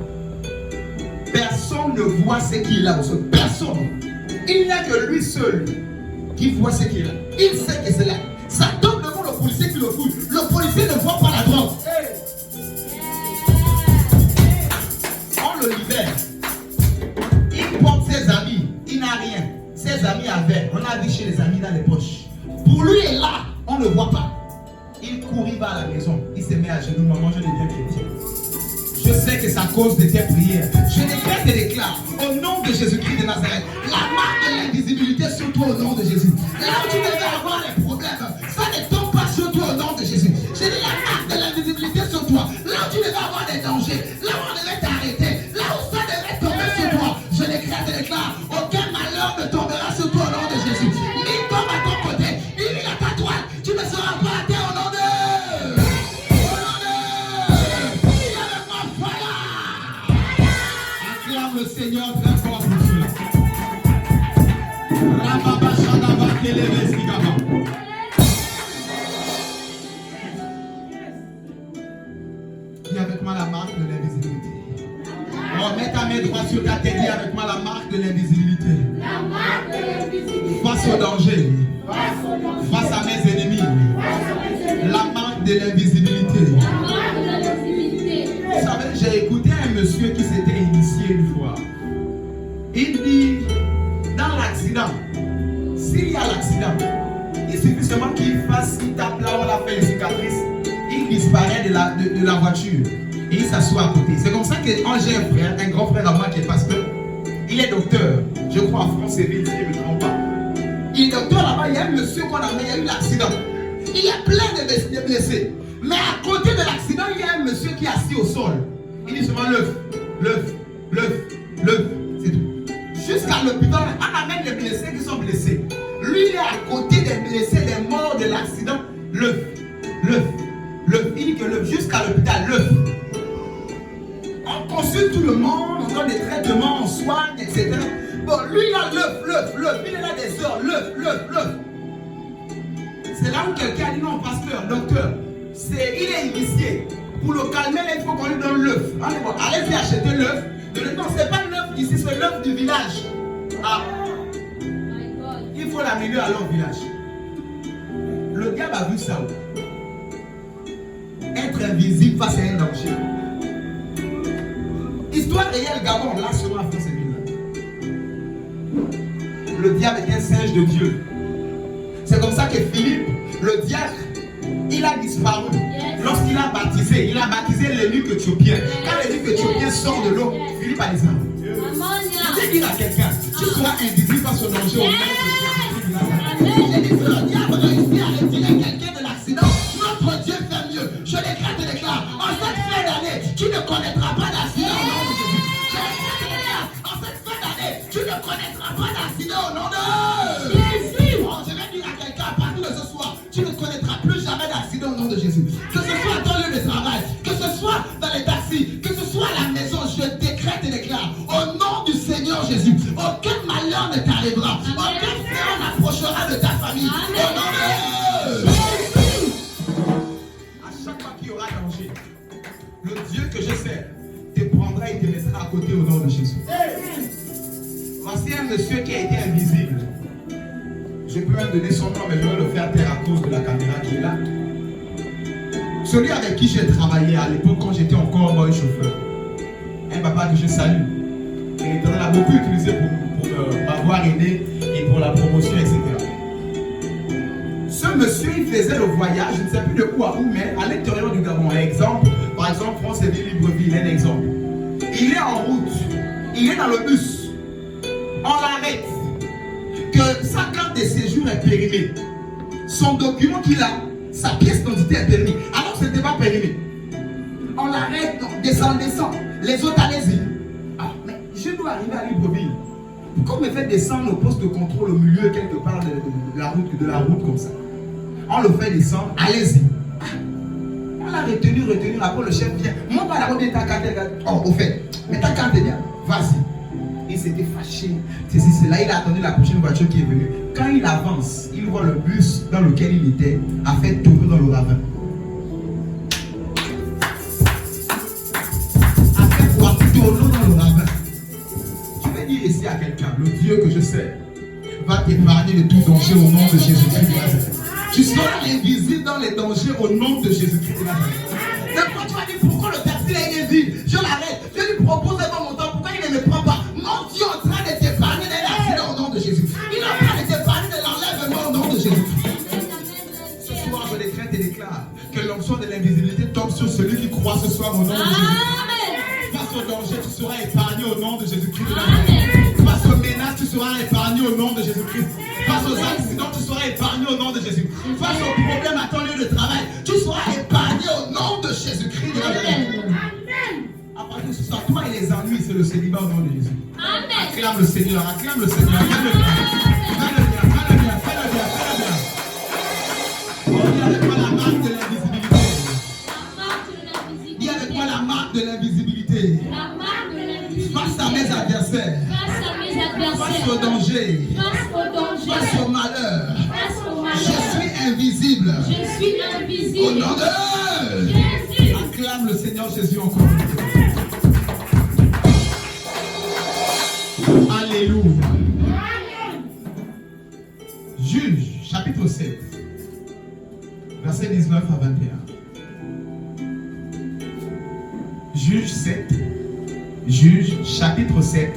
Speaker 1: Personne ne voit ce qu'il a au sol. Personne. Il n'y a que lui seul qui voit ce qu'il a. Il sait que c'est là. Ça tombe devant le policier sur le foot. Le policier ne voit pas la drogue. On le libère. Il porte ses amis. Il n'a rien. Ses amis avaient. On a vu chez les amis dans les poches. Pour lui, il est là. On ne le voit pas. Il court, il va à la maison. Il se met à genoux. Maman, je l'ai bien dit. Je sais que c'est à cause de tes prières. Je décrète et déclare au nom de Jésus-Christ de Nazareth la marque de l'invisibilité sur toi au nom de Jésus. Là où tu devais avoir les problèmes, ça ne tombe pas sur toi au nom de Jésus. J'ai dit la marque de l'invisibilité sur toi. Là où tu devais avoir des dangers, là où on devait t'arrêter, là où ça devait tomber sur toi. Je décrète et déclare aucun malheur ne tombera sur toi au nom de Jésus. Ni tombe à ton côté, ni à ta toile. Tu ne seras pas atteint au nom de le Seigneur très fort pour cela. Dis avec moi la marque de l'invisibilité. Oh, mets ta main droite sur ta tête. Dis avec moi la marque de l'invisibilité.
Speaker 3: La marque de l'invisibilité.
Speaker 1: Face au danger. Face à mes ennemis. La marque de l'invisibilité.
Speaker 3: La marque de l'invisibilité.
Speaker 1: Vous savez, j'ai écouté un monsieur qui s'était initié une fois. Il dit, dans l'accident, s'il y a l'accident, il suffit seulement qu'il fasse, il tape là, on a fait une cicatrice, il disparaît de la voiture et il s'assoit à côté. C'est comme ça que quand j'ai un frère, un grand frère à moi qui est pasteur, il est docteur, je crois en France et ville, si je ne me trompe pas. Il est docteur là-bas, il y a un monsieur qu'on a il y a eu l'accident. Il y a plein de blessés. Mais à côté de l'accident, il y a un monsieur qui est assis au sol. Il dit seulement lève, c'est tout. Jusqu'à l'hôpital, on amène les blessés qui sont blessés. Lui, il est à côté des blessés, des morts de l'accident. Lève. Il dit que lève jusqu'à l'hôpital, lève. On consulte tout le monde, on donne des traitements, on soigne, etc. Bon, lui, il a lève. Il est là des heures, lève. C'est là où quelqu'un a dit non, pasteur, docteur, il est initié. Pour le calmer, il faut qu'on lui donne l'œuf. Allez-y acheter l'œuf. Non, ce n'est pas l'œuf d'ici, c'est l'œuf du village. Ah. Il faut l'amener à leur village. Le diable a vu ça. Être invisible face à un danger. Histoire réelle, Gabon, là sur la France et ville. Le diable est un singe de Dieu. C'est comme ça que Philippe, le diacre, il a disparu. Lorsqu'il a baptisé l'évêque éthiopien. Quand l'évêque éthiopien sort de l'eau, Philippe a dit ça. Dis à quelqu'un, tu seras invisible face au danger au nom de Jésus. J'ai dit, le diable réussit à retirer quelqu'un de l'accident. Notre Dieu fait mieux. Je décrète et déclare, en cette fin d'année, tu ne connaîtras pas d'accident au nom de Jésus. Je décrète et déclare, en cette fin d'année, tu ne connaîtras pas d'accident au nom de Jésus. Oh, je vais dire à quelqu'un, à partir de ce soir, tu ne connaîtras plus jamais d'accident au nom de Jésus. Que ce soit à ton lieu de travail, que ce soit dans les taxis, que ce soit à la maison, je décrète et déclare au nom du Seigneur Jésus, aucun malheur ne t'arrivera, aucun frère n'approchera de ta famille. Au nom de Jésus. À chaque fois qu'il y aura danger, le Dieu que je sers te prendra et te mettra à côté au nom de Jésus. Voici un monsieur qui a été invisible. Je peux même donner son nom, mais je vais le faire taire à cause de la caméra qui est là. Celui avec qui j'ai travaillé à l'époque quand j'étais encore boy chauffeur. Un papa que je salue. Et l'Éternel a beaucoup utilisé pour m'avoir aidé et pour la promotion, etc. Ce monsieur, il faisait le voyage, je ne sais plus de où à où, mais à l'intérieur du Gabon. Par exemple, France et Libreville, un exemple. Il est en route, il est dans le bus. On l'arrête. Que sa carte de séjour est périmée. Son document qu'il a, sa pièce d'identité est périmée. Alors ce n'était pas périmé. On l'arrête, descend. Les autres, allez-y. Ah, mais je dois arriver à Libreville. Pourquoi me fait descendre au poste de contrôle au milieu quelque part de la route comme ça? On le fait descendre, allez-y. Ah, on l'a retenu. Après le chef vient. Moi, pas d'abord, ta carte. Oh, au fait, mais ta carte est bien. Vas-y. Il s'était fâché. C'est là, il a attendu la prochaine voiture qui est venue. Quand il avance, il voit le bus dans lequel il était a fait tourner dans le ravin. A fait quoi? Tourner dans le ravin. Je vais dire ici à quelqu'un, le Dieu que je sais va t'épargner de tout danger au nom de Jésus-Christ. Tu seras invisible dans les dangers au nom de Jésus-Christ de Nazareth. Des fois, tu vas dire pourquoi le taxi est invisible. Je l'arrête. Je lui propose un bon montant. Pourquoi il ne me prend pas? Mon Dieu est en train de t'épargner de l'accident au nom de Jésus. Il est en train de t'épargner de l'enlèvement au nom de Jésus. Ce soir, je décrète et déclare que l'onction de l'invisibilité tombe sur celui qui croit ce soir au nom de Jésus. Face au danger, tu seras épargné au nom de Jésus-Christ de Nazareth. Face aux menaces, tu seras épargné au nom de Jésus-Christ. Face aux accidents, tu seras épargné au nom de Jésus. Face aux problèmes à ton lieu de travail, tu seras épargné au nom de Jésus-Christ de Nazareth. À partir de ce soir, toi et les ennuis, c'est le célibat au nom de Jésus. Acclame le Seigneur, acclame le Seigneur, acclame le Seigneur. Fais-le bien, fais-le bien, fais-le bien, fais-le bien. Oh, il y a avec moi la marque de l'invisibilité. Il y a avec moi la marque de l'invisibilité. Face à mes adversaires. Face au danger. Face au malheur. Je suis invisible. Au nom de Jésus. Acclame le Seigneur Jésus encore. Alléluia. Juge, chapitre 7, verset 19 à 21. Juge 7. Juge, chapitre 7,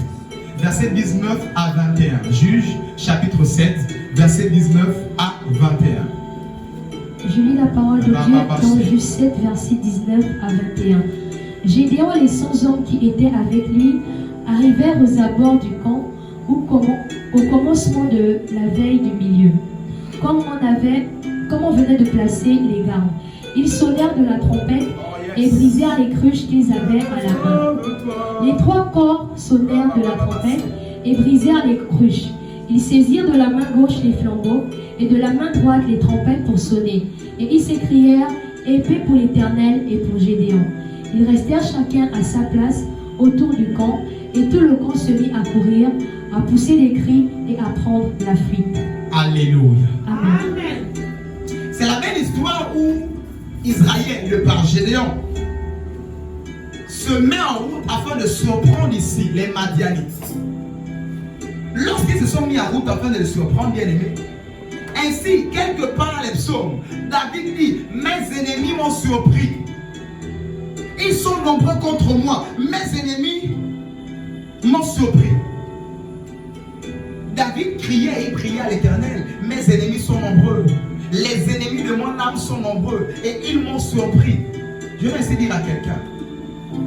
Speaker 1: verset 19 à 21. Juge, chapitre 7, verset 19 à 21.
Speaker 2: Je lis la parole de Dieu dans Juge 7, verset 19 à 21. Gédéon et les 100 hommes qui étaient avec lui arrivèrent aux abords du camp au commencement de la veille du milieu, comme on venait de placer les gardes. Ils sonnèrent de la trompette et brisèrent les cruches qu'ils avaient à la main. Les 3 corps sonnèrent de la trompette et brisèrent les cruches. Ils saisirent de la main gauche les flambeaux et de la main droite les trompettes pour sonner. Et ils s'écrièrent: épée pour l'Éternel et pour Gédéon. Ils restèrent chacun à sa place autour du camp, et tout le camp se mit à courir, à pousser des cris et à prendre la fuite.
Speaker 1: Alléluia.
Speaker 2: Amen.
Speaker 1: C'est la belle histoire où Israël, le par Gédéon, se met en route afin de surprendre ici les Madianites. Lorsqu'ils se sont mis en route afin de les surprendre, bien aimés, ainsi, quelque part dans les psaumes, David dit: mes ennemis m'ont surpris. Ils sont nombreux contre moi. Mes ennemis m'ont surpris. David criait et priait à l'Éternel: mes ennemis sont nombreux. Les ennemis de mon âme sont nombreux et ils m'ont surpris. Je vais essayer de dire à quelqu'un: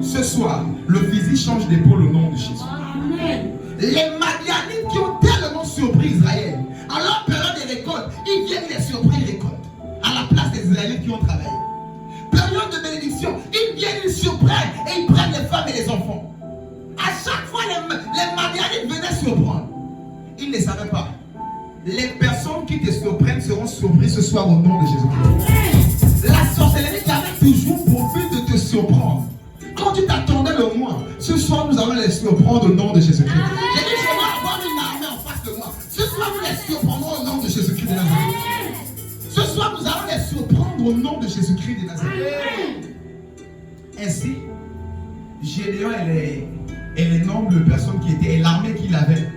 Speaker 1: ce soir, le fusil change d'épaule au nom de Jésus. Amen. Les Madianites qui ont tellement surpris Israël, à leur période de récolte, ils viennent les surprendre les récoltes à la place des Israélites qui ont travaillé. Période de bénédiction, ils viennent, ils surprennent et ils prennent les femmes et les enfants. À chaque fois, les Madianites venaient surprendre. Ils ne savaient pas. Les personnes qui te surprennent seront surprises ce soir au nom de Jésus-Christ. La sorcellerie avait toujours pour but de te surprendre. Quand tu t'attendais le moins, ce soir nous allons les surprendre au nom de Jésus-Christ. J'ai dit: je vais avoir une armée en face de moi. Ce soir nous les surprendrons au nom de Jésus-Christ de Nazareth. Ce soir nous allons les surprendre au nom de Jésus-Christ de Nazareth. Ainsi, Gédéon et les nombres de personnes qui étaient, et l'armée qu'il avait,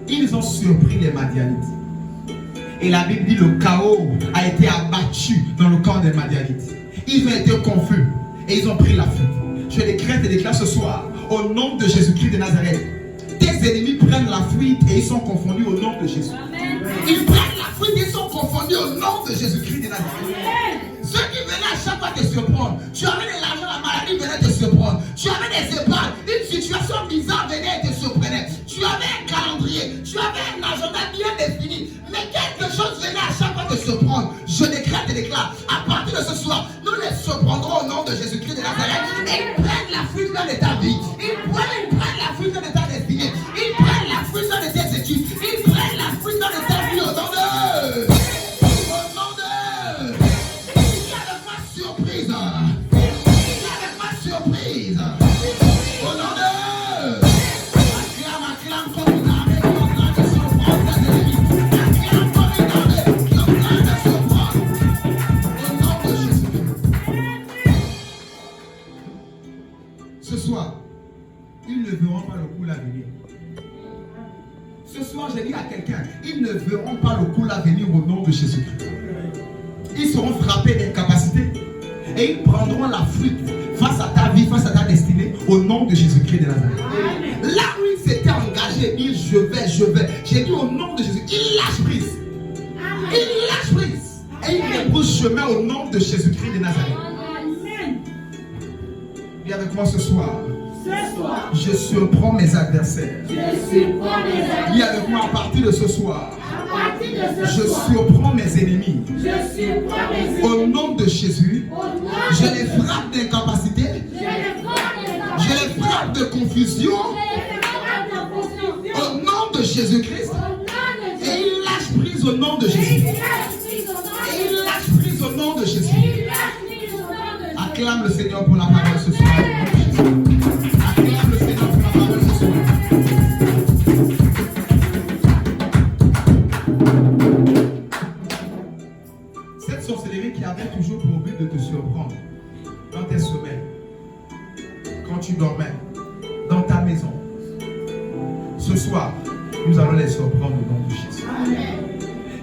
Speaker 1: ils ont surpris les Madianites. Et la Bible dit: le chaos a été abattu dans le camp des Madianites. Ils ont été confus et ils ont pris la fuite. Je décrète et déclare ce soir, au nom de Jésus-Christ de Nazareth, tes ennemis prennent la fuite et ils sont confondus au nom de Jésus. Amen. Ils prennent la fuite et ils sont confondus au nom de Jésus-Christ de Nazareth. Amen. Ceux qui venaient à chaque fois te surprendre, tu avais de l'argent, la maladie venait te surprendre. Tu avais des épargnes, une situation bizarre venait et te surprenait. Tu avais un calendrier, tu avais un agenda bien défini, mais quelque chose venait à chaque fois te surprendre. Je décrète et déclare, à partir de ce soir, nous les surprendrons au nom de Jésus-Christ de Nazareth. Et ils prennent la fuite dans ta vie, ils prennent la fuite dans ta destinée, ils prennent la fuite dans tes études, ils prennent la fuite dans ta vie au nom de... Ce soir, ils ne verront pas le coup à venir. Ce soir, j'ai dit à quelqu'un, ils ne verront pas le coup à venir au nom de Jésus-Christ. ils seront frappés d'incapacité et ils prendront la fuite face à ta vie, face à ta destinée, au nom de Jésus-Christ de Nazareth. Là où ils s'étaient engagés, ils je vais. J'ai dit au nom de Jésus, ils lâchent prise. Ils lâchent prise. Et ils débrouchent chemin au nom de Jésus-Christ de Nazareth. Viens avec moi ce soir. Je surprends mes adversaires. Viens avec moi à partir de ce soir. Je surprends mes ennemis. Au nom de Jésus, je les frappe d'incapacité. Je les frappe de confusion. Au nom de Jésus-Christ. Et ils lâchent prise au nom de Jésus. Et ils lâchent prise au nom de Jésus. Acclame le Seigneur pour la parole ce soir. Acclame le Seigneur pour la parole ce soir. Cette sorcellerie qui avait toujours pour but de te surprendre dans tes sommeils, quand tu dormais, dans ta maison, ce soir, nous allons les surprendre au nom de Jésus.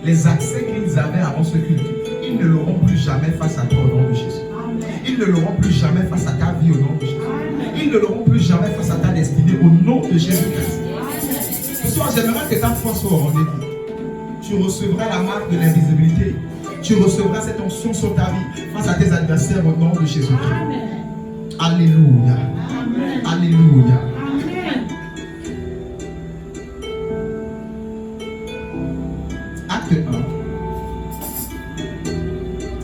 Speaker 1: Les accès qu'ils avaient avant ce culte, ils ne l'auront plus jamais face à toi au nom de Jésus. Ils ne l'auront plus jamais face à ta vie au nom de Jésus. Ils ne l'auront plus jamais face à ta destinée au nom de Jésus-Christ. Ce soir, j'aimerais que ta foi soit au rendez-vous. Tu recevras la marque de l'invisibilité. Tu recevras cette onction sur ta vie face à tes adversaires au nom de Jésus-Christ. Alléluia. Alléluia. Acte 1,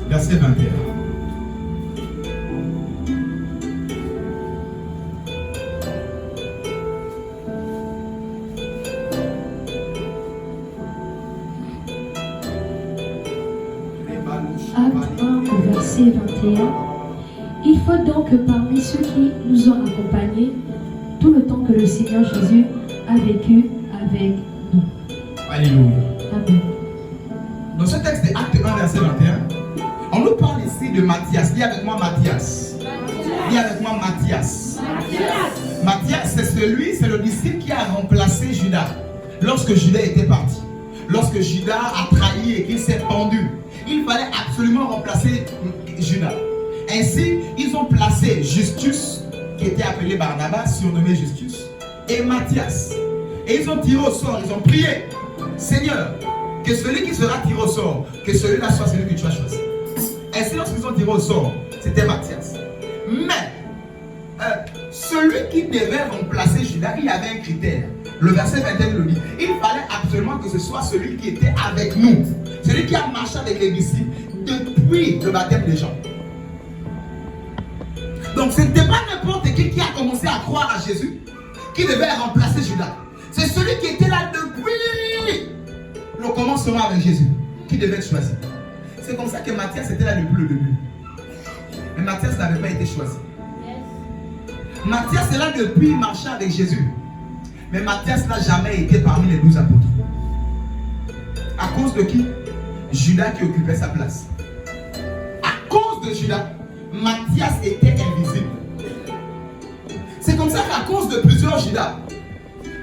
Speaker 1: verset 21.
Speaker 2: Acte 1, verset 21. Il faut donc que parmi ceux qui nous ont accompagnés tout le temps que le Seigneur Jésus a vécu avec nous.
Speaker 1: Alléluia.
Speaker 2: Amen.
Speaker 1: Dans ce texte de Acte 1, verset 21, on nous parle ici de Matthias. Dis avec moi Matthias. Dis avec moi Matthias. Matthias, c'est le disciple qui a remplacé Judas lorsque Judas était parti. Lorsque Judas a trahi et qu'il s'est pendu, il fallait absolument remplacer Judas. Ainsi, ils ont placé Justus, qui était appelé Barnabas, surnommé Justus, et Matthias. Et ils ont tiré au sort, ils ont prié. Seigneur, que celui qui sera tiré au sort, que celui-là soit celui que tu as choisi. Ainsi, lorsqu'ils ont tiré au sort, c'était Matthias. Mais, celui qui devait remplacer Judas, il y avait un critère. Le verset 21 le dit. Il fallait absolument que ce soit celui qui était avec nous. Celui qui a marché avec les disciples depuis le baptême des gens. Donc ce n'était pas n'importe qui a commencé à croire à Jésus qui devait remplacer Judas. C'est celui qui était là depuis le commencement avec Jésus qui devait être choisi. C'est comme ça que Matthias était là depuis le début. Mais Matthias n'avait pas été choisi. Matthias est là depuis il marchait avec Jésus. Mais Matthias n'a jamais été parmi les 12 apôtres. À cause de qui? Judas qui occupait sa place. À cause de Judas, Matthias était invisible. C'est comme ça qu'à cause de plusieurs Judas,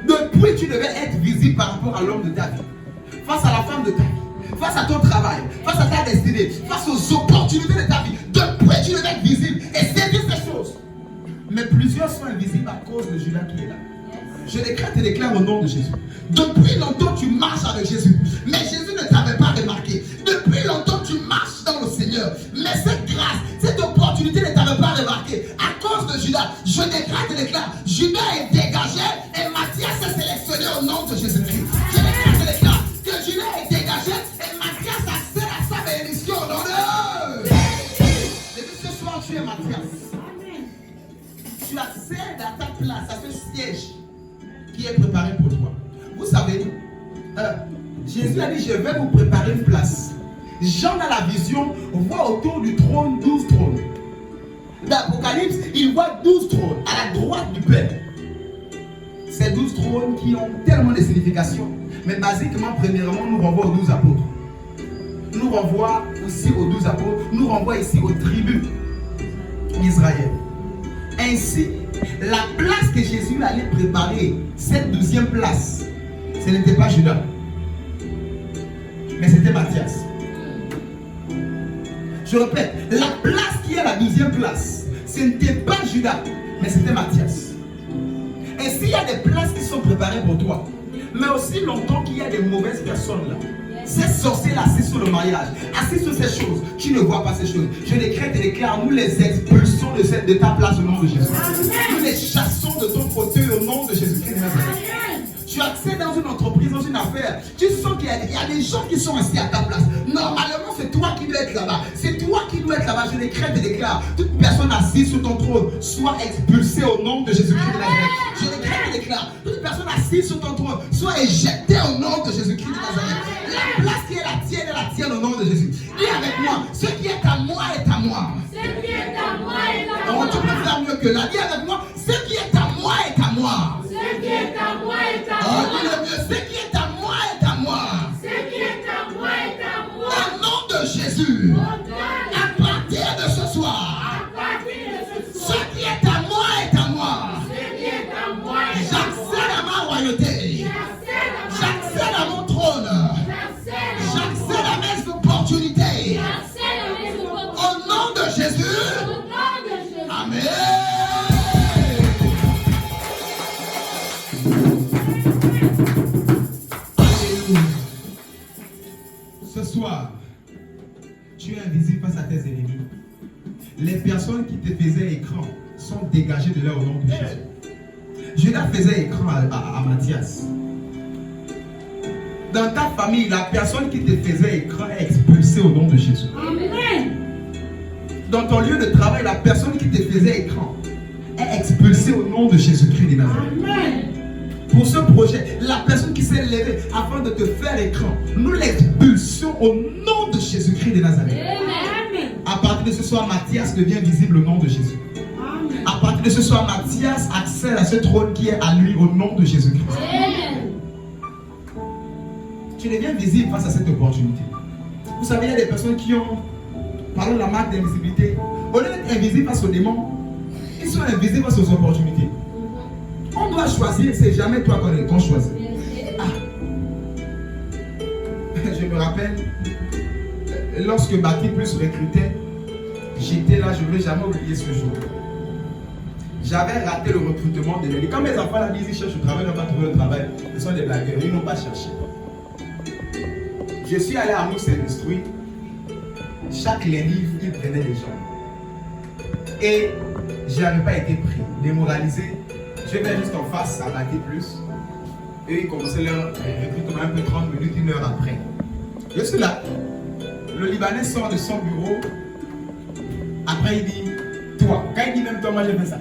Speaker 1: depuis tu devais être visible par rapport à l'homme de ta vie, face à la femme de ta vie, face à ton travail, face à ta destinée, face aux opportunités de ta vie. Depuis tu devais être visible et saisir ces choses. Mais plusieurs sont invisibles à cause de Judas qui est là. Je décrète et déclare au nom de Jésus. Depuis longtemps tu marches avec Jésus, mais Jésus ne t'avait pas remarqué. Depuis longtemps tu marches dans le Seigneur, mais cette grâce, cette opportunité ne t'avait pas remarqué. À cause de Judas, je décrète et déclare, Judas est dégagé et Matthias est sélectionné au nom de Jésus-Christ. Je décrète et déclare que Judas est dégagé et Matthias accède à sa bénédiction au nom de Dieu. Depuis ce soir tu es Matthias. Tu accèdes à ta place, à ce siège qui est préparé pour toi. Vous savez, Jésus a dit, je vais vous préparer une place. Jean a la vision, voit autour du trône 12 trônes. L'Apocalypse, il voit 12 trônes à la droite du Père. Ces 12 trônes qui ont tellement de significations. Mais basiquement, premièrement, nous renvoie aux 12 apôtres. Nous renvoie aussi aux 12 apôtres. Nous renvoie ici aux tribus d'Israël. Ainsi, la place que Jésus allait préparer, cette 12e place, ce n'était pas Judas, mais c'était Matthias. Je répète, la place qui est la 12e place, ce n'était pas Judas, mais c'était Matthias. Et s'il y a des places qui sont préparées pour toi, mais aussi longtemps qu'il y a des mauvaises personnes là, ces sorciers là assis sur le mariage, assis sur ces choses, tu ne vois pas ces choses. Je décrète et déclare, nous les expulsons de ta place au nom de Jésus. Nous les chassons de ton fauteuil au nom de Jésus-Christ de Nazareth. Tu accèdes dans une entreprise, dans une affaire, tu sens qu'il y a des gens qui sont assis à ta place. Normalement, c'est toi qui dois être là-bas. C'est toi qui dois être là-bas. Je décrète et déclare, toute personne assise sur ton trône soit expulsée au nom de Jésus-Christ de Nazareth. Je décrète et déclare, toute personne assise sur ton trône soit éjectée au nom de Jésus-Christ de Nazareth. La place qui est la tienne au nom de Jésus. Dis avec moi, ce qui est à moi est à moi.
Speaker 3: Ce qui est à moi est à moi.
Speaker 1: Tu peux faire mieux que là. Dis avec moi, ce qui est à moi est à moi.
Speaker 3: Ce qui est à moi est à
Speaker 1: Oh,
Speaker 3: moi.
Speaker 1: dis-le mieux, ce qui est à moi est à moi.
Speaker 3: Ce qui est à moi est à moi.
Speaker 1: Au nom de Jésus, à partir de ce soir,
Speaker 3: À partir de ce
Speaker 1: ce
Speaker 3: soir,
Speaker 1: qui est à moi est à moi.
Speaker 3: ce qui est à moi est à moi.
Speaker 1: J'accède à ma royauté. J'accède à mon trône. J'accède à mes opportunités. Au nom de Jésus. Amen. Alléluia. Ce soir, tu es invisible face à tes ennemis. Les personnes qui te faisaient écran sont dégagées de là au nom de Jésus. Judas faisait écran à Matthias. Dans ta famille, la personne qui te faisait écran est expulsée au nom de Jésus.
Speaker 3: Amen.
Speaker 1: Dans ton lieu de travail, la personne qui te faisait écran est expulsée au nom de Jésus-Christ de Nazareth.
Speaker 3: Amen.
Speaker 1: Pour ce projet, la personne qui s'est levée afin de te faire écran, nous l'expulsons au nom de Jésus-Christ de Nazareth.
Speaker 3: Amen.
Speaker 1: À partir de ce soir, Matthias devient visible au nom de Jésus.
Speaker 3: Amen.
Speaker 1: À partir de ce soir, Matthias accède à ce trône qui est à lui au nom de Jésus-Christ.
Speaker 3: Amen.
Speaker 1: Tu deviens visible face à cette opportunité. Vous savez, il y a des personnes qui ont, parlons de la marque d'invisibilité, au lieu d'être invisible face aux démons, ils sont invisibles face aux opportunités. On doit choisir, c'est jamais toi qu'on choisit. Ah. Je me rappelle, lorsque Baki Plus recrutait, j'étais là, je ne vais jamais oublier ce jour. J'avais raté le recrutement de l'année. Quand mes enfants là disent ils cherchent du travail, ils n'ont pas trouvé le travail, ce sont des blagueurs, ils n'ont pas cherché. Je suis allé à Mousse Industrie. Chaque lundi, ils prenaient les gens. Et je n'avais pas été pris, démoralisé. Je vais juste en face à Baki Plus. Et ils commençaient leur recrutement un peu 30 minutes, 1 heure après. Je suis là. Le Libanais sort de son bureau. Après, il dit, toi. Quand il dit même toi, moi j'ai fait ça.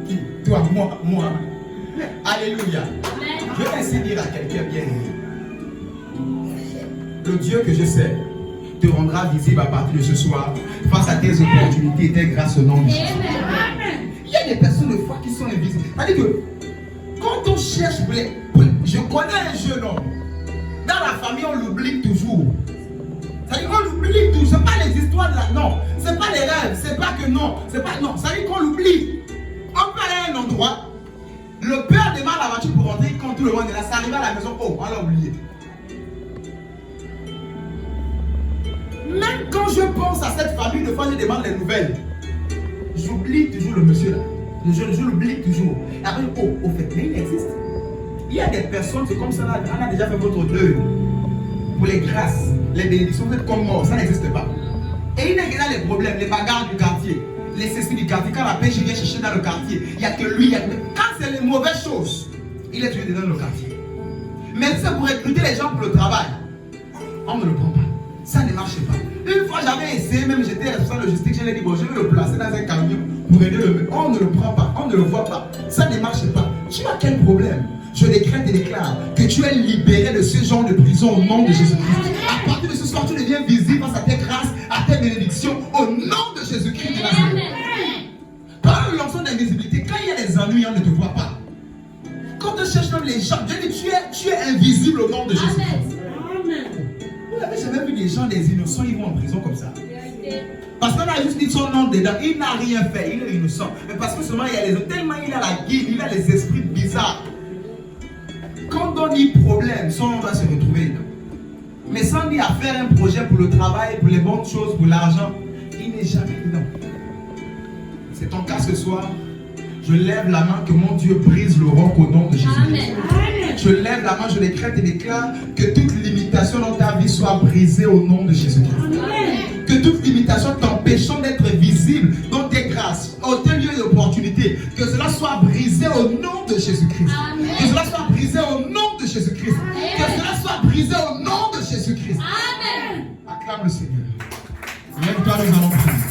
Speaker 1: Qui? Toi, moi. Alléluia. Je vais ainsi dire à quelqu'un bien aimé. Le Dieu que je sais te rendra visible à partir de ce soir face à tes opportunités et tes grâces au nom de Jésus. Il y a des personnes de foi qui sont invisibles. C'est-à-dire que quand on cherche, je connais un jeune homme. Dans la famille, on l'oublie toujours. C'est-à-dire qu'on l'oublie toujours. Ce n'est pas les histoires de la... Non, ce n'est pas les rêves. C'est pas que non. C'est pas... Non, c'est-à-dire qu'on l'oublie. On peut aller à un endroit. Le père démarre la voiture pour rentrer quand tout le monde est là. Ça arrive à la maison. Oh, on l'a oublié. Même quand je pense à cette famille, de fois je demande les nouvelles. J'oublie toujours le monsieur là. Je l'oublie toujours. Et après, oh, au fait, mais il existe. Il y a des personnes, c'est comme ça là, on a déjà fait votre deuil. Pour les grâces, les bénédictions, vous êtes comme mort, ça n'existe pas. Et il y a les problèmes, les bagarres du quartier, les ceci du quartier. Quand la pêche vient chercher dans le quartier, il n'y a que lui. Quand c'est les mauvaises choses, il est toujours dans le quartier. Mais c'est pour recruter les gens pour le travail. On ne le prend pas. Ça ne marche pas. Une fois j'avais essayé, même j'étais responsable logistique, je lui ai dit bon, je vais le placer dans un camion pour aider le. On ne le prend pas, on ne le voit pas. Ça ne marche pas. Tu as quel problème? Je décrète et déclare que tu es libéré de ce genre de prison au nom de Jésus-Christ. À partir de ce soir, tu deviens visible face à tes grâces, à tes bénédictions, au nom de Jésus-Christ de Nazareth. Par l'ensemble d'invisibilité, quand il y a des ennuis, on ne te voit pas. Quand on cherche même les gens, Dieu dit tu es invisible au nom de Jésus-Christ. Vous n'avez jamais vu des gens, des innocents, ils vont en prison comme ça. Parce qu'on a juste dit son nom dedans, il n'a rien fait, il est innocent. Mais parce que seulement il y a tellement il a la guide, il a les esprits bizarres. Quand on dit problème, son nom va se retrouver dedans. Mais sans dire à faire un projet pour le travail, pour les bonnes choses, pour l'argent, n'est jamais non. C'est ton cas ce soir. Je lève la main que mon Dieu brise le roc au nom de Jésus.
Speaker 3: Amen.
Speaker 1: Je lève la main, je décrète et déclare que toute limitation dans ta vie soit brisée au nom de Jésus-Christ.
Speaker 3: Amen.
Speaker 1: Que toute limitation t'empêchant d'être visible dans tes grâces, dans tes lieux d'opportunité, que cela soit brisé au nom de Jésus-Christ. Que cela soit brisé au nom de Jésus-Christ. Que cela soit brisé au nom de Jésus-Christ.
Speaker 3: Amen.
Speaker 1: Acclame le Seigneur. Lève-toi, nous allons prier.